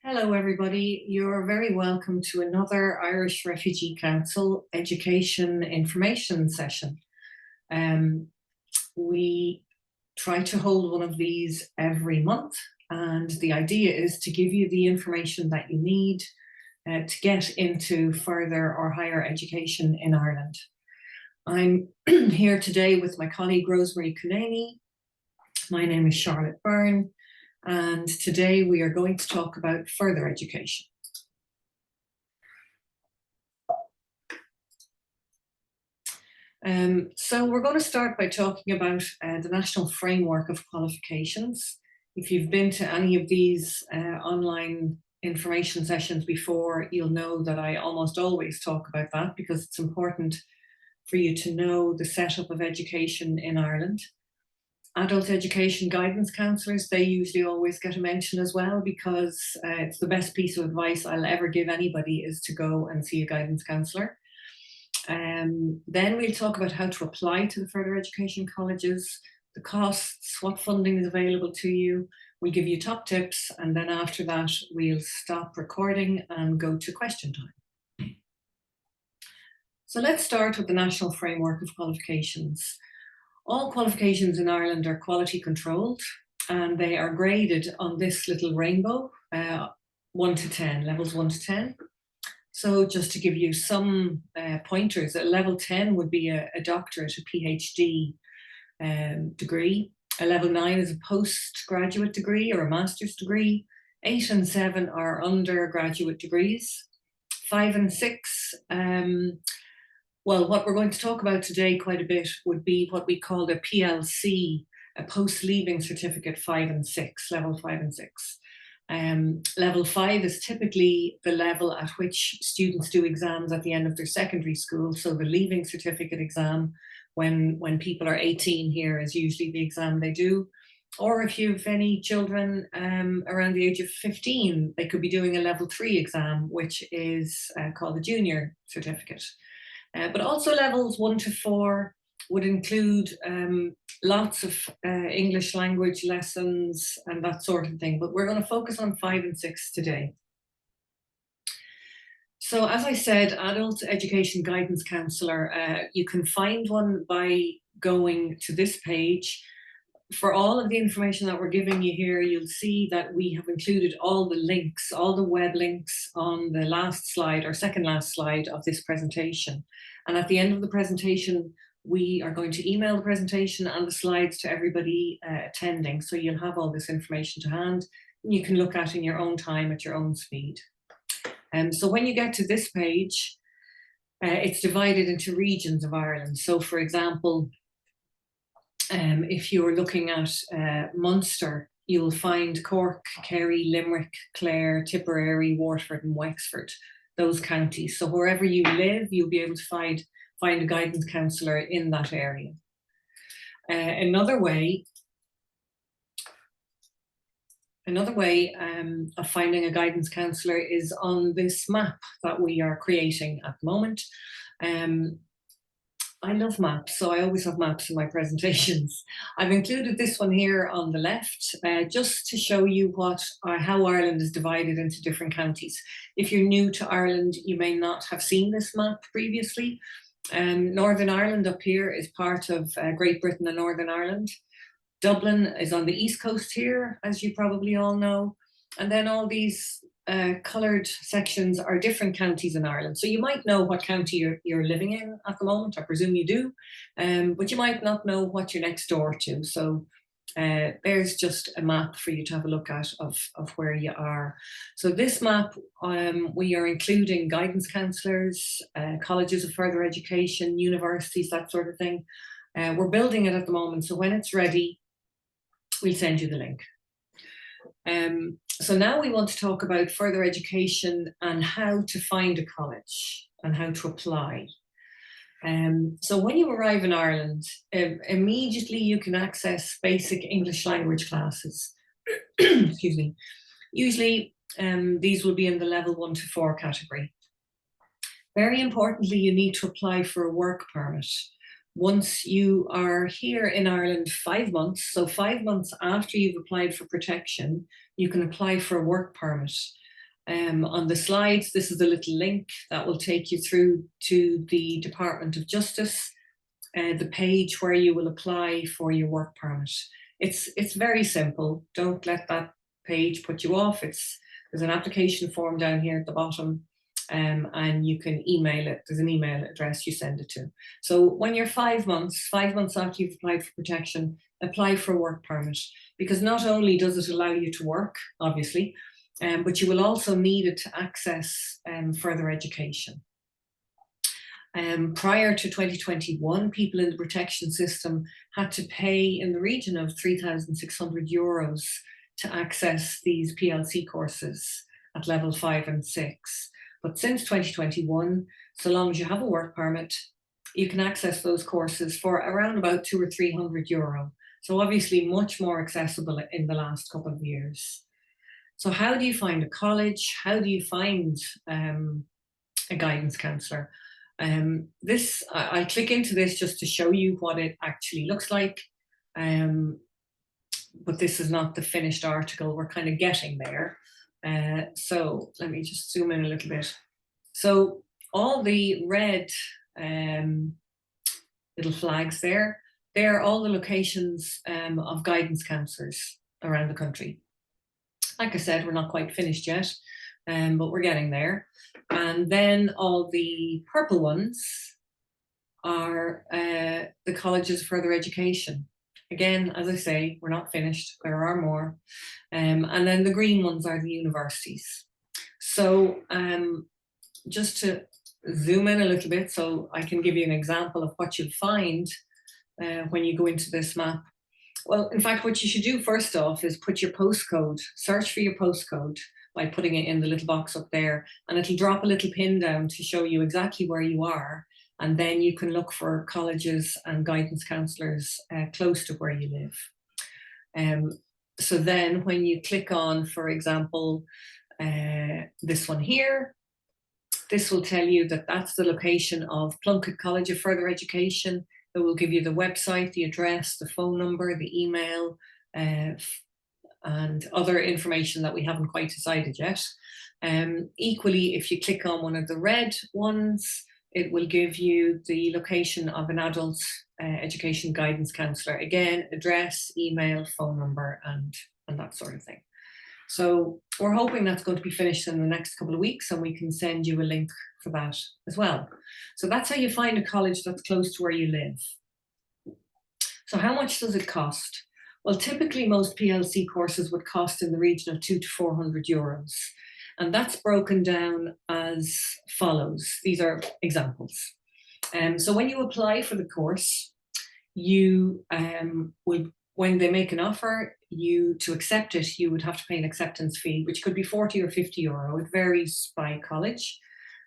Hello everybody, you're very welcome to another Irish Refugee Council education information session. We try to hold one of these every month, and the idea is to give you the information that you need to get into further or higher education in Ireland. I'm here today with my colleague Rosemary Cunaney. My name is Charlotte Byrne, and today we are going to talk about further education. So we're going to start by talking about the National Framework of Qualifications. If you've been to any of these online information sessions before, you'll know that I almost always talk about that because it's important for you to know the setup of education in Ireland. Adult education guidance counsellors, they usually always get a mention as well, because it's the best piece of advice I'll ever give anybody is to go and see a guidance counsellor. Then we'll talk about how to apply to the further education colleges, the costs, what funding is available to you. We'll give you top tips, and then after that we'll stop recording and go to question time. So let's start with the National Framework of Qualifications. All qualifications in Ireland are quality controlled, and they are graded on this little rainbow, 1 to 10, levels 1 to 10. So just to give you some pointers, a level 10 would be a doctorate, a PhD degree. A level 9 is a postgraduate degree or a master's degree. 8 and 7 are undergraduate degrees. 5 and 6, well, what we're going to talk about today quite a bit would be what we call a PLC, a post-leaving certificate 5 and 6, level 5 and 6. Level 5 is typically the level at which students do exams at the end of their secondary school. So the leaving certificate exam, when people are 18 here, is usually the exam they do. Or if you have any children around the age of 15, they could be doing a level 3 exam, which is called the junior certificate. But also levels 1 to 4 would include lots of English language lessons and that sort of thing. But we're going to focus on 5 and 6 today. So as I said, Adult Education Guidance Counsellor, you can find one by going to this page. For all of the information that we're giving you here, you'll see that we have included all the links, all the web links on the last slide or second last slide of this presentation. And at the end of the presentation, we are going to email the presentation and the slides to everybody attending. So you'll have all this information to hand and you can look at in your own time at your own speed. So when you get to this page, it's divided into regions of Ireland. So for example, if you're looking at Munster, you'll find Cork, Kerry, Limerick, Clare, Tipperary, Waterford and Wexford, those counties. So wherever you live, you'll be able to find a guidance counsellor in that area. Another way of finding a guidance counsellor is on this map that we are creating at the moment. I love maps, so I always have maps in my presentations. I've included this one here on the left, just to show you how Ireland is divided into different counties. If you're new to Ireland, you may not have seen this map previously. Northern Ireland up here is part of Great Britain and Northern Ireland. Dublin is on the east coast here, as you probably all know. And then all these coloured sections are different counties in Ireland. So you might know what county you're living in at the moment, I presume you do, but you might not know what you're next door to. So there's just a map for you to have a look at of where you are. So this map, we are including guidance counsellors, colleges of further education, universities, that sort of thing. We're building it at the moment, so when it's ready, we'll send you the link. So now we want to talk about further education and how to find a college and how to apply. So when you arrive in Ireland, immediately you can access basic English language classes. Excuse me. Usually these will be in the level 1 to 4 category. Very importantly, you need to apply for a work permit. Once you are here in Ireland 5 months, so 5 months after you've applied for protection, you can apply for a work permit. On the slides, this is a little link that will take you through to the Department of Justice, the page where you will apply for your work permit. It's very simple. Don't let that page put you off. There's an application form down here at the bottom, and you can email it. There's an email address you send it to. So when you're 5 months after you've applied for protection, apply for a work permit, because not only does it allow you to work, obviously, but you will also need it to access further education. Prior to 2021, people in the protection system had to pay in the region of €3,600 to access these PLC courses at level 5 and 6. But since 2021, so long as you have a work permit, you can access those courses for around about €200 or €300. So obviously much more accessible in the last couple of years. So how do you find a college? How do you find a guidance counsellor? I click into this just to show you what it actually looks like. But this is not the finished article. We're kind of getting there. So let me just zoom in a little bit. So all the red little flags there, they're all the locations of guidance counsellors around the country. Like I said, we're not quite finished yet, but we're getting there. And then all the purple ones are the colleges of further education. Again, as I say, we're not finished. There are more. And then the green ones are the universities. So just to zoom in a little bit so I can give you an example of what you'll find when you go into this map. Well, in fact, what you should do first off is put your postcode, search for your postcode by putting it in the little box up there, and it'll drop a little pin down to show you exactly where you are. And then you can look for colleges and guidance counsellors close to where you live. So then when you click on, for example, this one here, this will tell you that that's the location of Plunkett College of Further Education. It will give you the website, the address, the phone number, the email, and other information that we haven't quite decided yet. Equally, if you click on one of the red ones, it will give you the location of an adult education guidance counsellor. Again, address, email, phone number, and that sort of thing. So we're hoping that's going to be finished in the next couple of weeks, and we can send you a link for that as well. So that's how you find a college that's close to where you live. So how much does it cost? Well, typically most PLC courses would cost in the region of €200 to €400. And that's broken down as follows. These are examples. So when you apply for the course, you will, when they make an offer, to accept it, you would have to pay an acceptance fee, which could be €40 or €50. It varies by college.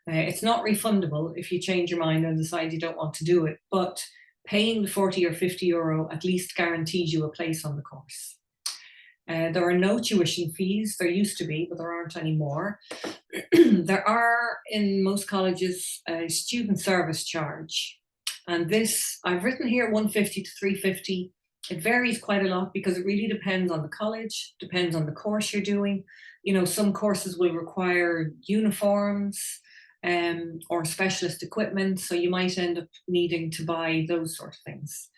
It's not refundable if you change your mind and decide you don't want to do it, but paying the €40 or €50 at least guarantees you a place on the course. There are no tuition fees. There used to be, but there aren't anymore. There are, in most colleges, a student service charge. And this, I've written here €150 to €350. It varies quite a lot because it really depends on the college, depends on the course you're doing. You know, some courses will require uniforms or specialist equipment, so you might end up needing to buy those sort of things.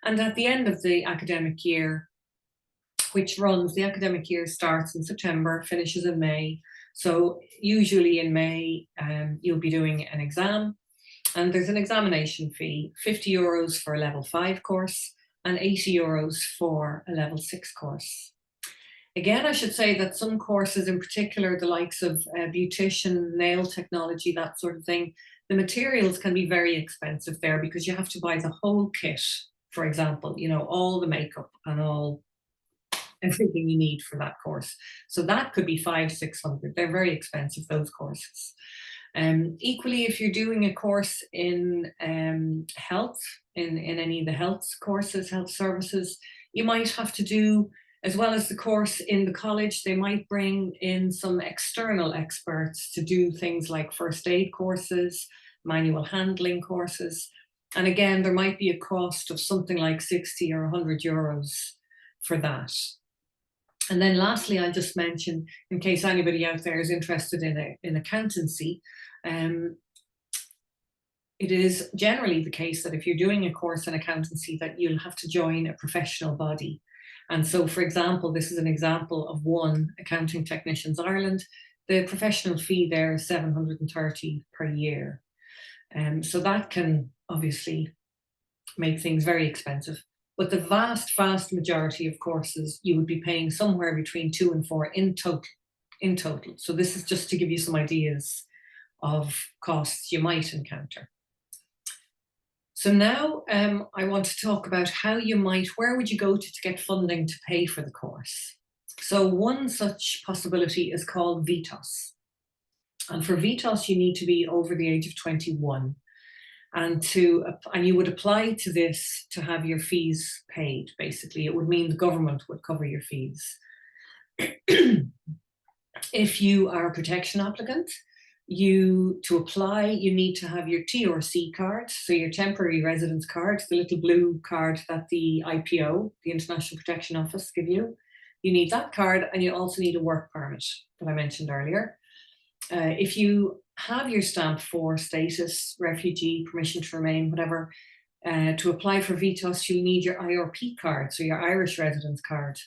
And at the end of the academic year, the academic year starts in September, finishes in May. So usually in May, you'll be doing an exam, and there's an examination fee, €50 for a level 5 course and €80 for a level 6 course. Again, I should say that some courses, in particular, the likes of beautician, nail technology, that sort of thing, the materials can be very expensive there because you have to buy the whole kit, for example, you know, all the makeup and everything you need for that course. So that could be $500 to $600. They're very expensive, those courses. Equally, if you're doing a course in health, in any of the health courses, health services, you might have to do, as well as the course in the college, they might bring in some external experts to do things like first aid courses, manual handling courses. And again, there might be a cost of something like €60 or €100 for that. And then lastly, I'll just mention, in case anybody out there is interested in accountancy, it is generally the case that if you're doing a course in accountancy that you'll have to join a professional body. And so, for example, this is an example of one, Accounting Technicians Ireland. The professional fee there is $730 per year. So that can obviously make things very expensive. But the vast, vast majority of courses, you would be paying somewhere between 2 and 4 in total. So this is just to give you some ideas of costs you might encounter. So now I want to talk about where would you go to get funding to pay for the course? So one such possibility is called VTOS. And for VTOS, you need to be over the age of 21. And you would apply to this to have your fees paid, basically. It would mean the government would cover your fees. If you are a protection applicant, to apply, you need to have your TRC card, so your temporary residence card, the little blue card that the IPO, the International Protection Office, give you. You need that card, and you also need a work permit that I mentioned earlier. If you have your stamp 4 status, refugee, permission to remain, whatever, to apply for VTOS, you'll need your IRP card, so your Irish residence card.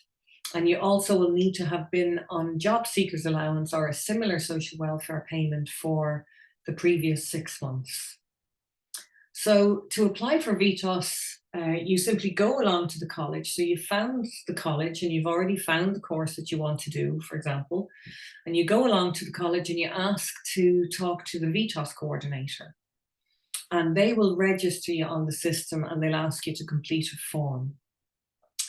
And you also will need to have been on job seekers allowance or a similar social welfare payment for the previous 6 months. So to apply for VTOS, you simply go along to the college. So you've found the college and you've already found the course that you want to do, for example, and you go along to the college and you ask to talk to the VTOS coordinator. And they will register you on the system and they'll ask you to complete a form.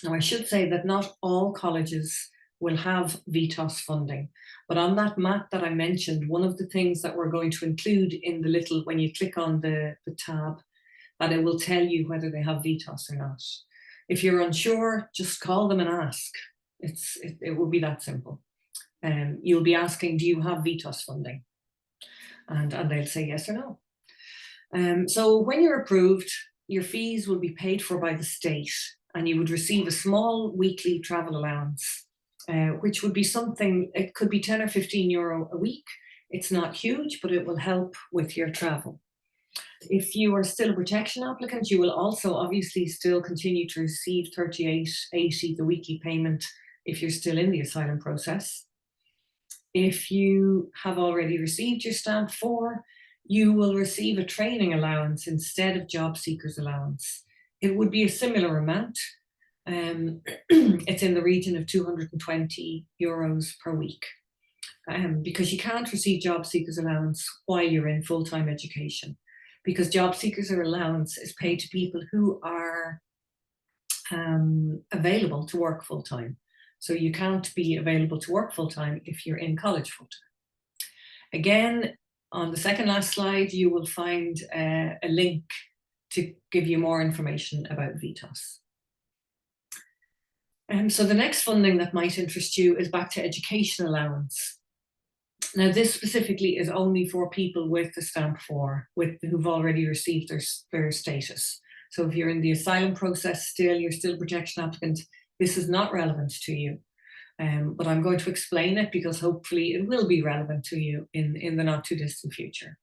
Now, I should say that not all colleges will have VTOS funding, but on that map that I mentioned, one of the things that we're going to include in the little, when you click on the tab, that it will tell you whether they have VTOS or not. If you're unsure, just call them and ask. It will be that simple. You'll be asking, do you have VTOS funding? And they'll say yes or no. So when you're approved, your fees will be paid for by the state, and you would receive a small weekly travel allowance, which would be something, it could be 10 or 15 euro a week. It's not huge, but it will help with your travel. If you are still a protection applicant, you will also obviously still continue to receive 38.80, the weekly payment, if you're still in the asylum process. If you have already received your stamp 4, you will receive a training allowance instead of job seekers allowance. It would be a similar amount. It's in the region of 220 euros per week, because you can't receive job seekers allowance while you're in full-time education, because job seekers allowance is paid to people who are available to work full-time. So you can't be available to work full-time if you're in college full-time. Again, on the second last slide, you will find a link to give you more information about VTOS. So the next funding that might interest you is back to education allowance. Now, this specifically is only for people with the stamp 4, who've already received their status. So if you're in the asylum process still, you're still a protection applicant, this is not relevant to you. But I'm going to explain it because hopefully it will be relevant to you in the not too distant future.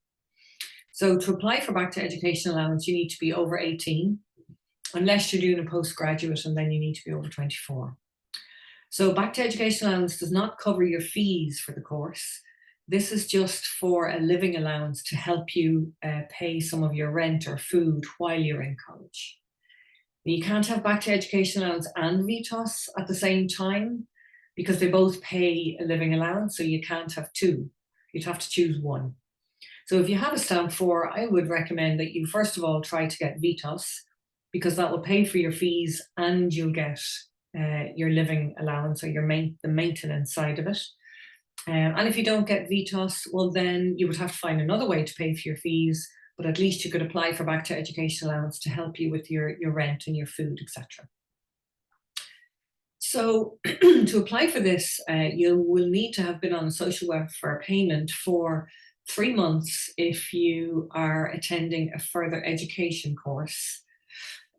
So to apply for back to education allowance, you need to be over 18, unless you're doing a postgraduate, and then you need to be over 24. So back to education allowance does not cover your fees for the course. This is just for a living allowance to help you pay some of your rent or food while you're in college. You can't have back to education allowance and VTOS at the same time because they both pay a living allowance, so you can't have two. You'd have to choose one. So if you have a stamp 4, I would recommend that you first of all try to get VTOS, because that will pay for your fees and you'll get your living allowance or the maintenance side of it. And if you don't get VTOS, well, then you would have to find another way to pay for your fees, but at least you could apply for back to education allowance to help you with your rent and your food, etc. So to apply for this, you will need to have been on a social welfare payment for 3 months if you are attending a further education course,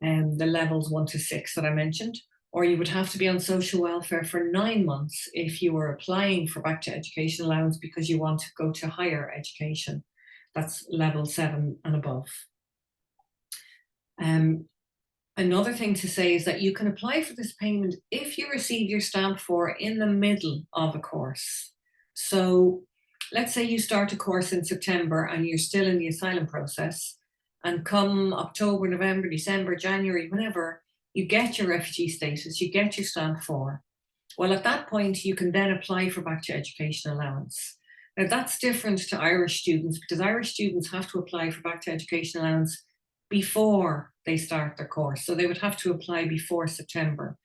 the levels 1 to 6 that I mentioned, or you would have to be on social welfare for 9 months if you were applying for back to education allowance because you want to go to higher education. That's level 7 and above. Another thing to say is that you can apply for this payment if you receive your stamp 4 in the middle of a course. So let's say you start a course in September and you're still in the asylum process, and come October, November, December, January, whenever, you get your refugee status, you get your stamp 4. Well, at that point, you can then apply for back to education allowance. Now, that's different to Irish students because Irish students have to apply for back to education allowance before they start their course. So they would have to apply before September.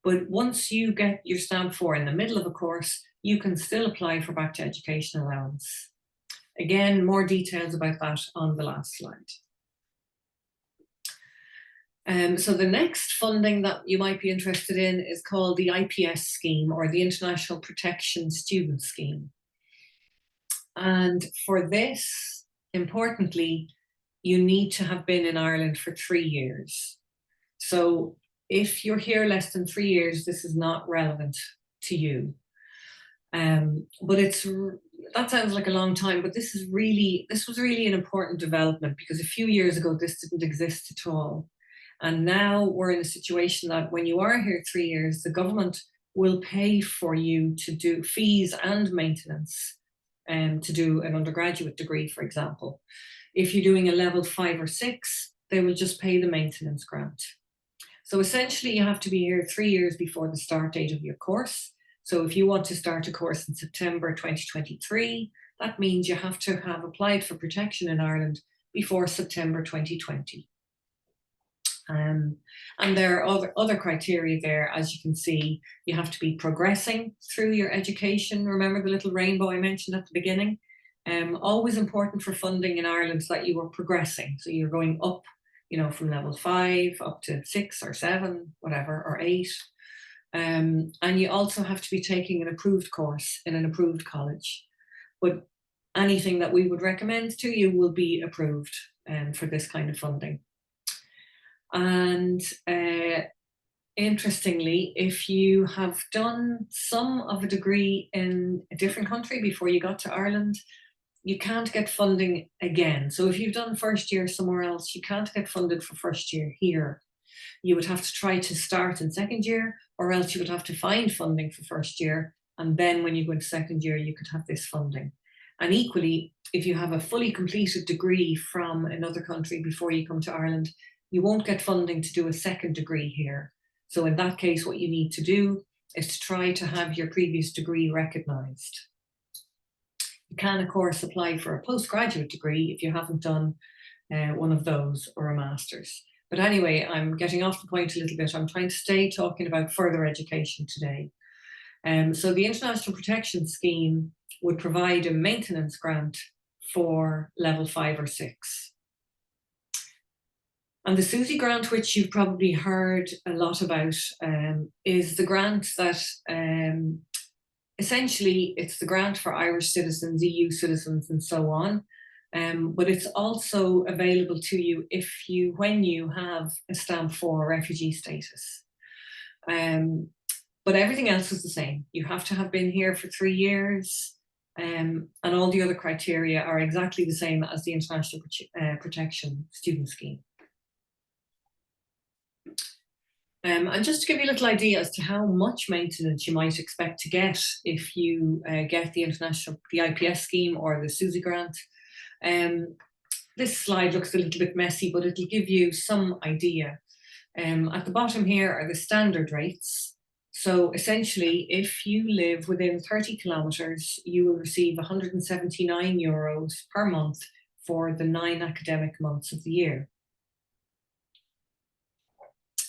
But once you get your stamp 4 in the middle of a course, you can still apply for back to education allowance. Again, more details about that on the last slide. So the next funding that you might be interested in is called the IPS scheme, or the International Protection Student Scheme. And for this, importantly, you need to have been in Ireland for 3 years. So if you're here less than 3 years, this is not relevant to you. But that sounds like a long time, but this was really an important development because a few years ago, this didn't exist at all. And now we're in a situation that when you are here 3 years, the government will pay for you to do fees and maintenance to do an undergraduate degree, for example. If you're doing a level 5 or 6, they will just pay the maintenance grant. So essentially, you have to be here 3 years before the start date of your course. So if you want to start a course in September 2023, that means you have to have applied for protection in Ireland before September 2020. And there are other criteria there. As you can see, you have to be progressing through your education. Remember the little rainbow I mentioned at the beginning? Always important for funding in Ireland is that you are progressing. So you're going up, from level 5 up to 6 or 7, whatever, or 8. And you also have to be taking an approved course in an approved college. But anything that we would recommend to you will be approved for this kind of funding. And interestingly, if you have done some of a degree in a different country before you got to Ireland, you can't get funding again. So if you've done first year somewhere else, you can't get funded for first year here. You would have to try to start in second year, or else you would have to find funding for first year. And then when you go into second year, you could have this funding. And equally, if you have a fully completed degree from another country before you come to Ireland, you won't get funding to do a second degree here. So in that case, what you need to do is to try to have your previous degree recognised. You can, of course, apply for a postgraduate degree if you haven't done one of those or a master's. But anyway, I'm getting off the point a little bit. I'm trying to stay talking about further education today. So the International Protection Scheme would provide a maintenance grant for level 5 or 6. And the SUSI grant, which you've probably heard a lot about, is the grant that essentially it's the grant for Irish citizens, EU citizens, and so on. But it's also available to you when you have a stamp 4 refugee status. But everything else is the same. You have to have been here for 3 years, and all the other criteria are exactly the same as the International Protection Student Scheme. And just to give you a little idea as to how much maintenance you might expect to get if you get the IPS scheme or the SUSI grant. This slide looks a little bit messy, but it'll give you some idea. At the bottom here are the standard rates. So essentially, if you live within 30 kilometres, you will receive €179 per month for the 9 academic months of the year.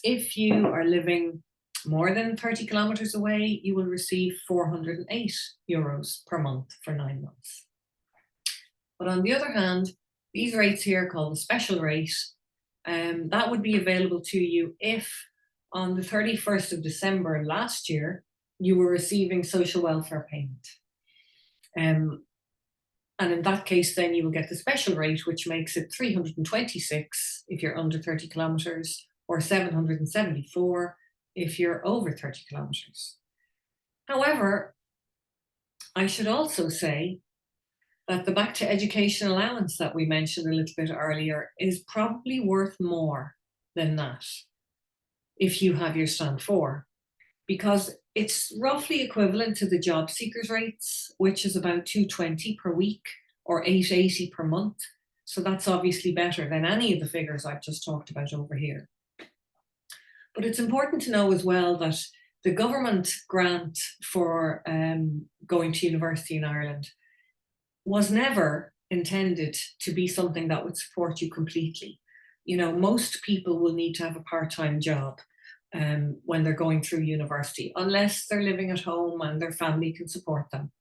If you are living more than 30 kilometres away, you will receive €408 per month for 9 months. But on the other hand, these rates here, called the special rate, that would be available to you if on the 31st of December last year, you were receiving social welfare payment. And in that case, then you will get the special rate, which makes it 326 if you're under 30 kilometres, or 774 if you're over 30 kilometres. However, I should also say that the back to education allowance that we mentioned a little bit earlier is probably worth more than that if you have your stand 4, because it's roughly equivalent to the job seekers rates, which is about 220 per week or 880 per month. So that's obviously better than any of the figures I've just talked about over here. But it's important to know as well that the government grant for going to university in Ireland was never intended to be something that would support you completely. You know, most people will need to have a part-time job when they're going through university, unless they're living at home and their family can support them.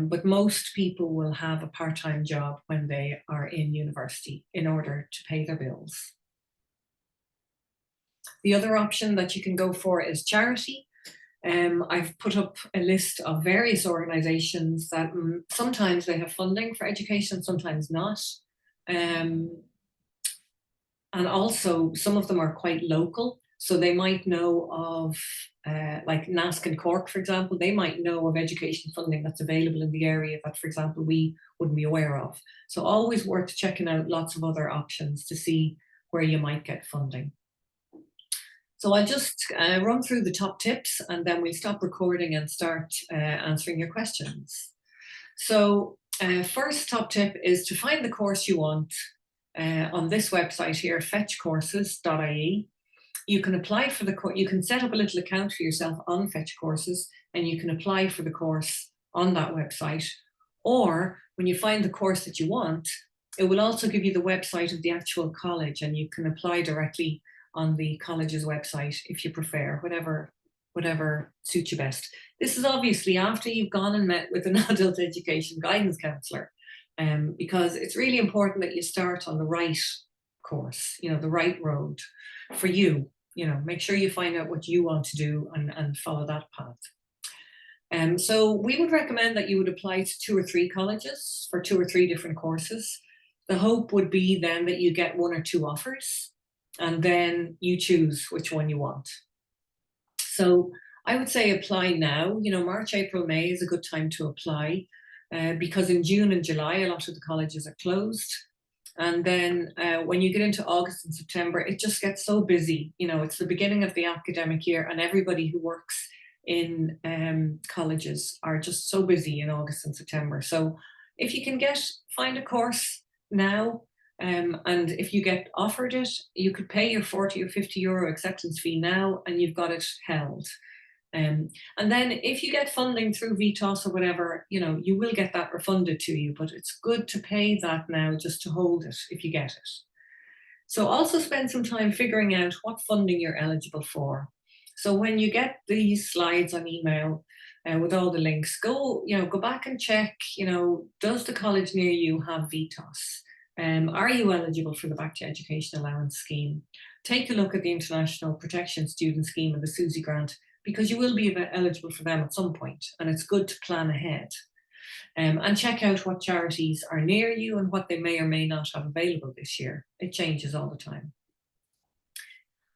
But most people will have a part-time job when they are in university in order to pay their bills. The other option that you can go for is charity. I've put up a list of various organisations that sometimes they have funding for education, sometimes not. And also some of them are quite local. So they might know of, like NASC in Cork, for example, they might know of education funding that's available in the area that, for example, we wouldn't be aware of. So always worth checking out lots of other options to see where you might get funding. So I'll just run through the top tips and then we'll stop recording and start answering your questions. So first top tip is to find the course you want on this website here, fetchcourses.ie. You can apply for the course, you can set up a little account for yourself on Fetch Courses and you can apply for the course on that website. Or when you find the course that you want, it will also give you the website of the actual college and you can apply directly on the college's website if you prefer, whatever suits you best. This is obviously after you've gone and met with an adult education guidance counsellor, because it's really important that you start on the right course, you know, the right road for you. You know, make sure you find out what you want to do and follow that path. So we would recommend that you would apply to 2 or 3 colleges for 2 or 3 different courses. The hope would be then that you get 1 or 2 offers and then you choose which one you want. So I would say apply now. You know, March, April, May is a good time to apply because in June and July, a lot of the colleges are closed. And then when you get into August and September, it just gets so busy. You know, it's the beginning of the academic year and everybody who works in colleges are just so busy in August and September. So if you can find a course now, and if you get offered it, you could pay your 40 or 50 euro acceptance fee now and you've got it held. And then if you get funding through VTOS or whatever, you know, you will get that refunded to you, but it's good to pay that now just to hold it if you get it. So also spend some time figuring out what funding you're eligible for. So when you get these slides on email with all the links, go back and check, you know, does the college near you have VTOS? Are you eligible for the Back to Education Allowance scheme? Take a look at the International Protection Student Scheme and the SUSI grant, because you will be eligible for them at some point, and it's good to plan ahead. And check out what charities are near you and what they may or may not have available this year. It changes all the time.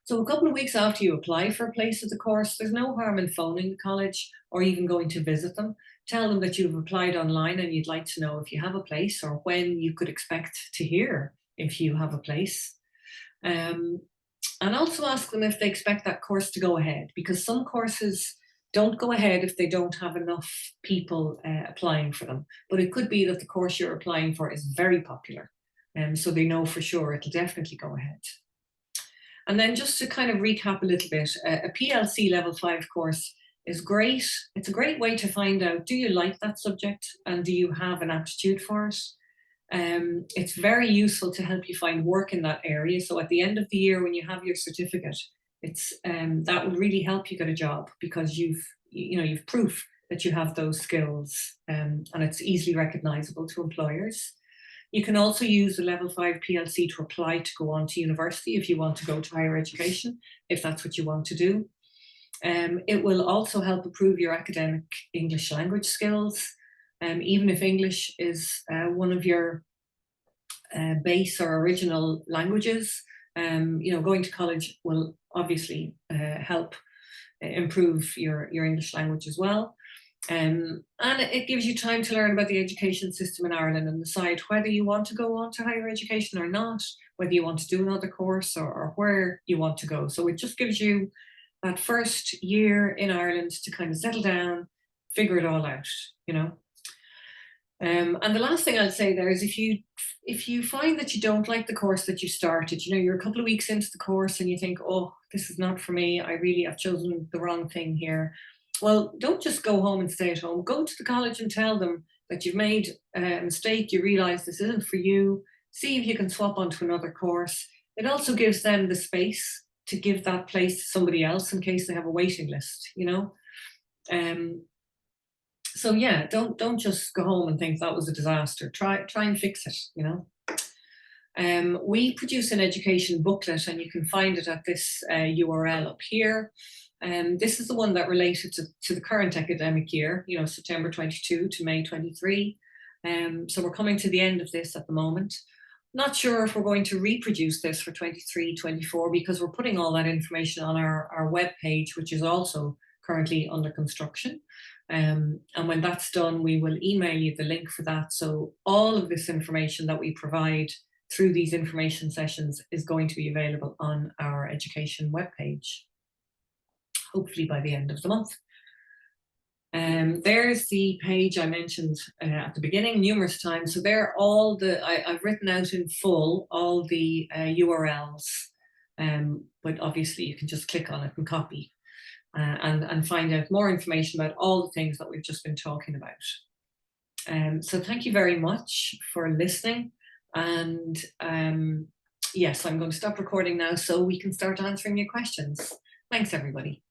So a couple of weeks after you apply for a place at the course, there's no harm in phoning the college or even going to visit them. Tell them that you've applied online and you'd like to know if you have a place or when you could expect to hear if you have a place. And also ask them if they expect that course to go ahead, because some courses don't go ahead if they don't have enough people applying for them. But it could be that the course you're applying for is very popular, so they know for sure it'll definitely go ahead. And then just to kind of recap a little bit, a PLC level 5 course is great. It's a great way to find out, do you like that subject and do you have an aptitude for it? It's very useful to help you find work in that area. So at the end of the year, when you have your certificate, it's that will really help you get a job, because you've proof that you have those skills, and it's easily recognizable to employers. You can also use the level 5 PLC to apply to go on to university if you want to go to higher education, if that's what you want to do. It will also help improve your academic English language skills. Even if English is one of your base or original languages, going to college will obviously help improve your English language as well. And it gives you time to learn about the education system in Ireland and decide whether you want to go on to higher education or not, whether you want to do another course or where you want to go. So it just gives you that first year in Ireland to kind of settle down, figure it all out, you know. And the last thing I'll say there is if you find that you don't like the course that you started, you know, you're a couple of weeks into the course and you think, oh, this is not for me, I've chosen the wrong thing here. Well, don't just go home and stay at home. Go to the college and tell them that you've made a mistake, you realize this isn't for you. See if you can swap onto another course. It also gives them the space to give that place to somebody else in case they have a waiting list, you know. So yeah, don't just go home and think that was a disaster. Try and fix it, you know. We produce an education booklet and you can find it at this URL up here. This is the one that related to the current academic year, you know, September 22 to May 23. So we're coming to the end of this at the moment. Not sure if we're going to reproduce this for 23-24 because we're putting all that information on our web page, which is also currently under construction. And when that's done, we will email you the link for that. So all of this information that we provide through these information sessions is going to be available on our education webpage, hopefully by the end of the month. There's the page I mentioned at the beginning numerous times. So there are all I've written out in full all the URLs, but obviously you can just click on it and copy and find out more information about all the things that we've just been talking about. So thank you very much for listening. And yes, I'm going to stop recording now so we can start answering your questions. Thanks, everybody.